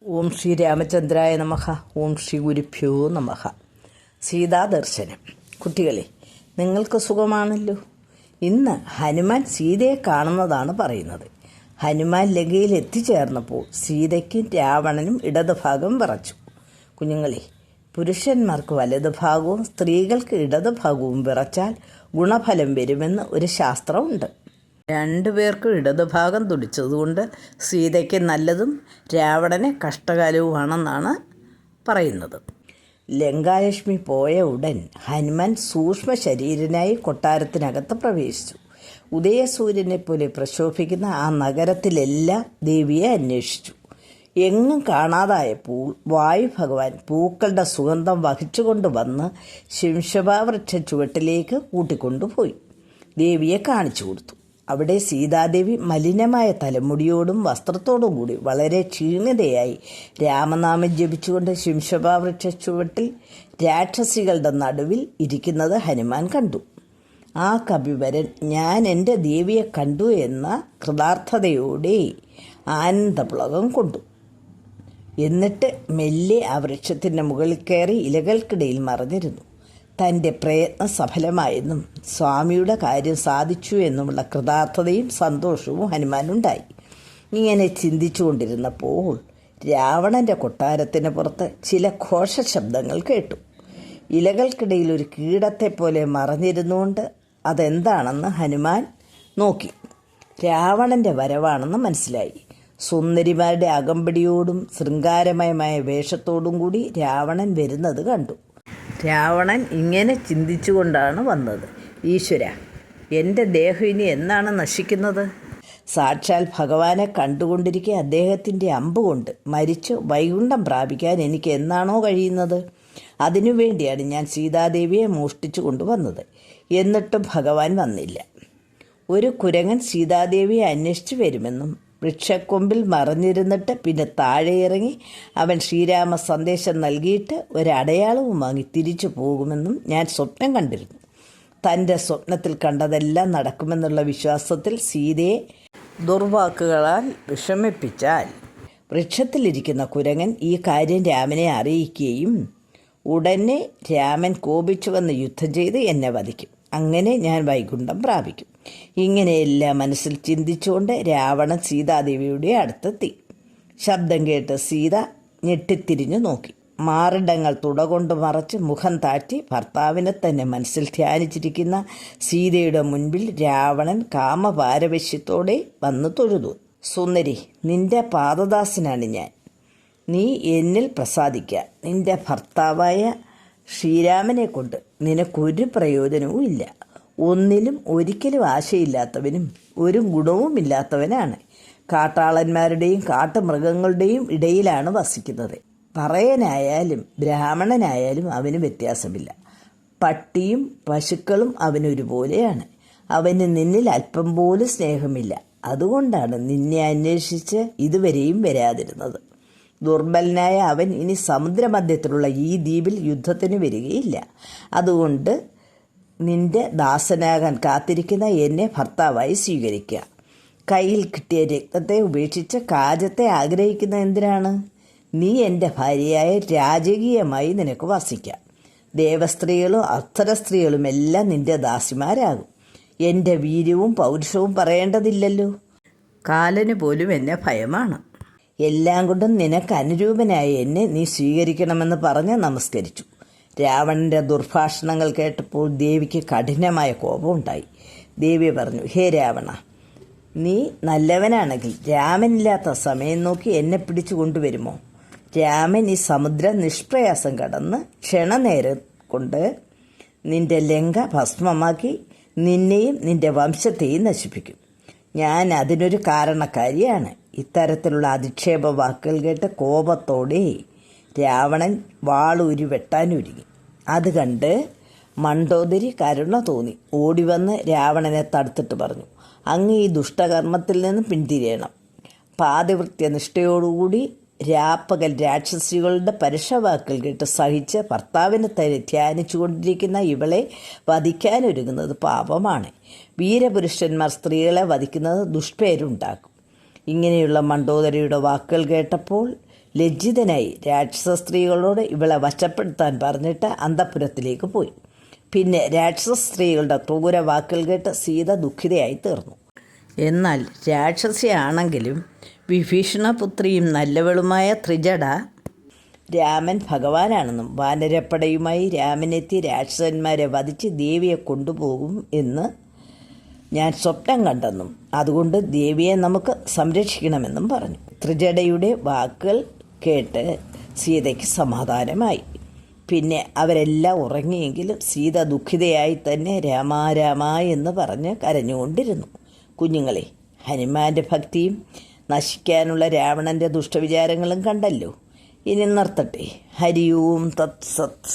ഓം ശ്രീ രാമചന്ദ്രായ നമഃ. ഓം ശ്രീ ഗുരുഭ്യോ നമഃ. സീതാദർശനം. കുട്ടികളെ, നിങ്ങൾക്ക് സുഖമാണല്ലോ. ഇന്ന് ഹനുമാൻ സീതയെ കാണുന്നതാണ് പറയുന്നത്. ഹനുമാൻ ലങ്കയിൽ എത്തിച്ചേർന്നപ്പോൾ സീതയ്ക്കും രാവണനും ഇടതുഭാഗം വിറച്ചു. കുഞ്ഞുങ്ങളെ, പുരുഷന്മാർക്ക് വലതുഭാഗവും സ്ത്രീകൾക്ക് ഇടതുഭാഗവും വിറച്ചാൽ ഗുണഫലം വരുമെന്ന് ഒരു ശാസ്ത്രമുണ്ട്. രണ്ടുപേർക്കും ഇടതുഭാഗം തുടിച്ചതുകൊണ്ട് സീതയ്ക്ക് നല്ലതും രാവണന് കഷ്ടകാലവുമാണെന്നാണ് പറയുന്നത്. ലങ്കാലക്ഷ്മി പോയ ഉടൻ ഹനുമാൻ സൂക്ഷ്മ ശരീരനായി കൊട്ടാരത്തിനകത്ത് പ്രവേശിച്ചു. ഉദയസൂര്യനെ പോലെ പ്രശോഭിക്കുന്ന ആ നഗരത്തിലെല്ലാം ദേവിയെ അന്വേഷിച്ചു. എങ്ങും കാണാതായപ്പോൾ വായു ഭഗവാൻ പൂക്കളുടെ സുഗന്ധം വഹിച്ചുകൊണ്ട് വന്ന് ശിംശഭാവൃക്ഷ ചുവട്ടിലേക്ക് കൂട്ടിക്കൊണ്ടുപോയി ദേവിയെ കാണിച്ചു കൊടുത്തു. അവിടെ സീതാദേവി മലിനമായ തലമുടിയോടും വസ്ത്രത്തോടും കൂടി വളരെ ക്ഷീണിതയായി രാമനാമം ജപിച്ചുകൊണ്ട് ശിംശഭാവൃക്ഷ ചുവട്ടിൽ രാക്ഷസികളുടെ നടുവിൽ ഇരിക്കുന്നത് ഹനുമാൻ കണ്ടു. ആ കപിവരൻ ഞാൻ എൻ്റെ ദേവിയെ കണ്ടു എന്ന കൃതാർത്ഥതയോടെ ആനന്ദപുളകം കൊണ്ടു. എന്നിട്ട് മെല്ലെ ആ വൃക്ഷത്തിൻ്റെ മുകളിൽ കയറി ഇലകൾക്കിടയിൽ മറഞ്ഞിരുന്നു. തൻ്റെ പ്രയത്നം സഫലമായെന്നും സ്വാമിയുടെ കാര്യം സാധിച്ചു എന്നുമുള്ള കൃതാർത്ഥതയും സന്തോഷവും ഹനുമാനുണ്ടായി. ഇങ്ങനെ ചിന്തിച്ചു കൊണ്ടിരുന്നപ്പോൾ രാവണൻ്റെ കൊട്ടാരത്തിന് പുറത്ത് ചില ഘോഷശബ്ദങ്ങൾ കേട്ടു. ഇലകൾക്കിടയിൽ ഒരു കീടത്തെപ്പോലെ മറഞ്ഞിരുന്നുകൊണ്ട് അതെന്താണെന്ന് ഹനുമാൻ നോക്കി. രാവണൻ്റെ വരവാണെന്ന് മനസ്സിലായി. സുന്ദരിമാരുടെ അകമ്പടിയോടും ശൃംഗാരമയമായ വേഷത്തോടും കൂടി രാവണൻ വരുന്നത് കണ്ടു. രാവണൻ ഇങ്ങനെ ചിന്തിച്ചുകൊണ്ടാണ് വന്നത്. ഈശ്വര, എൻ്റെ ദേഹം ഇനി എന്നാണ് നശിക്കുന്നത്? സാക്ഷാൽ ഭഗവാനെ കണ്ടുകൊണ്ടിരിക്കെ അദ്ദേഹത്തിൻ്റെ അമ്പുകൊണ്ട് മരിച്ച് വൈകുണ്ഠം പ്രാപിക്കാൻ എനിക്ക് എന്നാണോ കഴിയുന്നത്? അതിനുവേണ്ടിയാണ് ഞാൻ സീതാദേവിയെ മോഷ്ടിച്ചു കൊണ്ടുവന്നത്. എന്നിട്ടും ഭഗവാൻ വന്നില്ല. ഒരു കുരങ്ങൻ സീതാദേവിയെ അന്വേഷിച്ചു വരുമെന്നും വൃക്ഷക്കൊമ്പിൽ മറഞ്ഞിരുന്നിട്ട് പിന്നെ താഴെ ഇറങ്ങി അവൻ ശ്രീരാമ സന്ദേശം നൽകിയിട്ട് ഒരടയാളവും വാങ്ങി തിരിച്ചു പോകുമെന്നും ഞാൻ സ്വപ്നം കണ്ടിരുന്നു. തൻ്റെ സ്വപ്നത്തിൽ കണ്ടതെല്ലാം നടക്കുമെന്നുള്ള വിശ്വാസത്തിൽ സീതയെ ദുർവാക്കുകളാൽ വിഷമിപ്പിച്ചാൽ വൃക്ഷത്തിലിരിക്കുന്ന കുരങ്ങൻ ഈ കാര്യം രാമനെ അറിയിക്കുകയും ഉടനെ രാമൻ കോപിച്ചു വന്ന് യുദ്ധം ചെയ്ത് എന്നെ വധിക്കും. അങ്ങനെ ഞാൻ വൈകുണ്ഠം പ്രാപിക്കും. ഇങ്ങനെയെല്ലാം മനസ്സിൽ ചിന്തിച്ചുകൊണ്ട് രാവണൻ സീതാദേവിയുടെ അടുത്തെത്തി. ശബ്ദം കേട്ട് സീത ഞെട്ടിത്തിരിഞ്ഞു നോക്കി. മാറിടങ്ങൾ തുടകൊണ്ട് മറച്ച് മുഖം താഴ്ത്തി ഭർത്താവിനെ തന്നെ മനസ്സിൽ ധ്യാനിച്ചിരിക്കുന്ന സീതയുടെ മുൻപിൽ രാവണൻ കാമപാരവശ്യത്തോടെ വന്നു തൊഴുതു. സുന്ദരി, നിന്റെ പാദദാസനാണ് ഞാൻ. നീ എന്നിൽ പ്രസാദിക്കുക. നിന്റെ ഭർത്താവായ ശ്രീരാമനെ കൊണ്ട് നിനക്കൊരു പ്രയോജനവും ഇല്ല. ഒന്നിലും ഒരിക്കലും ആശയില്ലാത്തവനും ഒരു ഗുണവുമില്ലാത്തവനാണ്. കാട്ടാളന്മാരുടെയും കാട്ടുമൃഗങ്ങളുടെയും ഇടയിലാണ് വസിക്കുന്നത്. പറയനായാലും ബ്രാഹ്മണനായാലും അവന് വ്യത്യാസമില്ല. പട്ടിയും പശുക്കളും അവനൊരുപോലെയാണ്. അവന് നിന്നിൽ അല്പം പോലും സ്നേഹമില്ല. അതുകൊണ്ടാണ് നിന്നെ അന്വേഷിച്ച് ഇതുവരെയും വരാതിരുന്നത്. ദുർബലനായ അവൻ ഇനി സമുദ്രമധ്യത്തിലുള്ള ഈ ദ്വീപിൽ യുദ്ധത്തിന് വരികയില്ല. അതുകൊണ്ട് നിന്റെ ദാസനാകാൻ കാത്തിരിക്കുന്ന എന്നെ ഭർത്താവായി സ്വീകരിക്കുക. കയ്യിൽ കിട്ടിയ രക്തത്തെ ഉപേക്ഷിച്ച് കാജത്തെ ആഗ്രഹിക്കുന്ന എന്തിനാണ്? നീ എൻ്റെ ഭാര്യയായ രാജകീയമായി നിനക്ക് വസിക്കാം. ദേവസ്ത്രീകളും അപ്സരസ്ത്രീകളും എല്ലാം നിന്റെ ദാസിമാരാകും. എൻ്റെ വീര്യവും പൗരുഷവും പറയേണ്ടതില്ലല്ലോ. കാലന് പോലും എന്നെ ഭയമാണ്. എല്ലാം കൊണ്ടും നിനക്ക് അനുരൂപനായ എന്നെ നീ സ്വീകരിക്കണമെന്ന് പറഞ്ഞ് നമസ്കരിച്ചു. രാവണൻ്റെ ദുർഭാഷണങ്ങൾ കേട്ടപ്പോൾ ദേവിക്ക് കഠിനമായ കോപമുണ്ടായി. ദേവി പറഞ്ഞു, ഹേ രാവണ, നീ നല്ലവനാണെങ്കിൽ രാമനില്ലാത്ത സമയം നോക്കി എന്നെ പിടിച്ചു കൊണ്ടുവരുമോ? രാമൻ ഈ സമുദ്രം നിഷ്പ്രയാസം കടന്ന് ക്ഷണനേരം കൊണ്ട് നിന്റെ ലങ്ക ഭസ്മമാക്കി നിന്നെയും നിന്റെ വംശത്തെയും നശിപ്പിക്കും. ഞാൻ അതിനൊരു കാരണക്കാരിയാണ്. ഇത്തരത്തിലുള്ള അധിക്ഷേപ വാക്കുകൾ കേട്ട് കോപത്തോടെ രാവണൻ വാളൂരി വെട്ടാനൊരുങ്ങി. അത് കണ്ട് മണ്ഡോദരി കരുണ തോന്നി ഓടിവന്ന് രാവണനെ തടുത്തിട്ട് പറഞ്ഞു, അങ്ങ് ഈ ദുഷ്ടകർമ്മത്തിൽ നിന്ന് പിന്തിരിയണം. പാതിവൃത്യനിഷ്ഠയോടുകൂടി രാപ്പകൽ രാക്ഷസികളുടെ പരുഷവാക്കുകൾ കേട്ട് സഹിച്ച് ഭർത്താവിനെ തന്നെ ധ്യാനിച്ചു കൊണ്ടിരിക്കുന്ന ഇവളെ വധിക്കാനൊരുങ്ങുന്നത് പാപമാണ്. വീരപുരുഷന്മാർ സ്ത്രീകളെ വധിക്കുന്നത് ദുഷ്പേരുണ്ടാക്കും. ഇങ്ങനെയുള്ള മണ്ഡോദരിയുടെ വാക്കുകൾ കേട്ടപ്പോൾ ലജ്ജിതനായി രാക്ഷസ സ്ത്രീകളോട് ഇവളെ വശപ്പെടുത്താൻ പറഞ്ഞിട്ട് അന്തഃപുരത്തിലേക്ക് പോയി. പിന്നെ രാക്ഷസ സ്ത്രീകളുടെ ക്രൂര വാക്കുകൾ കേട്ട് സീത ദുഃഖിതയായി തീർന്നു. എന്നാൽ രാക്ഷസിയാണെങ്കിലും വിഭീഷണപുത്രിയും നല്ലവളുമായ ത്രിജട രാമൻ ഭഗവാനാണെന്നും വാനരപ്പടയുമായി രാമനെത്തി രാക്ഷസന്മാരെ വധിച്ച് ദേവിയെ കൊണ്ടുപോകും എന്ന് ഞാൻ സ്വപ്നം കണ്ടെന്നും അതുകൊണ്ട് ദേവിയെ നമുക്ക് സംരക്ഷിക്കണമെന്നും പറഞ്ഞു. ത്രിജടയുടെ വാക്കുകൾ കേട്ട് സീതയ്ക്ക് സമാധാനമായി. പിന്നെ അവരെല്ലാം ഉറങ്ങിയെങ്കിലും സീത ദുഃഖിതയായി തന്നെ രാമ രാമ എന്ന് പറഞ്ഞ് കരഞ്ഞുകൊണ്ടിരുന്നു. കുഞ്ഞുങ്ങളെ, ഹനുമാന്റെ ഭക്തിയും നശിക്കാനുള്ള രാവണൻ്റെ ദുഷ്ടവിചാരങ്ങളും കണ്ടല്ലോ. ഇനി നിർത്തട്ടെ. ഹരി ഓം തത് സത്.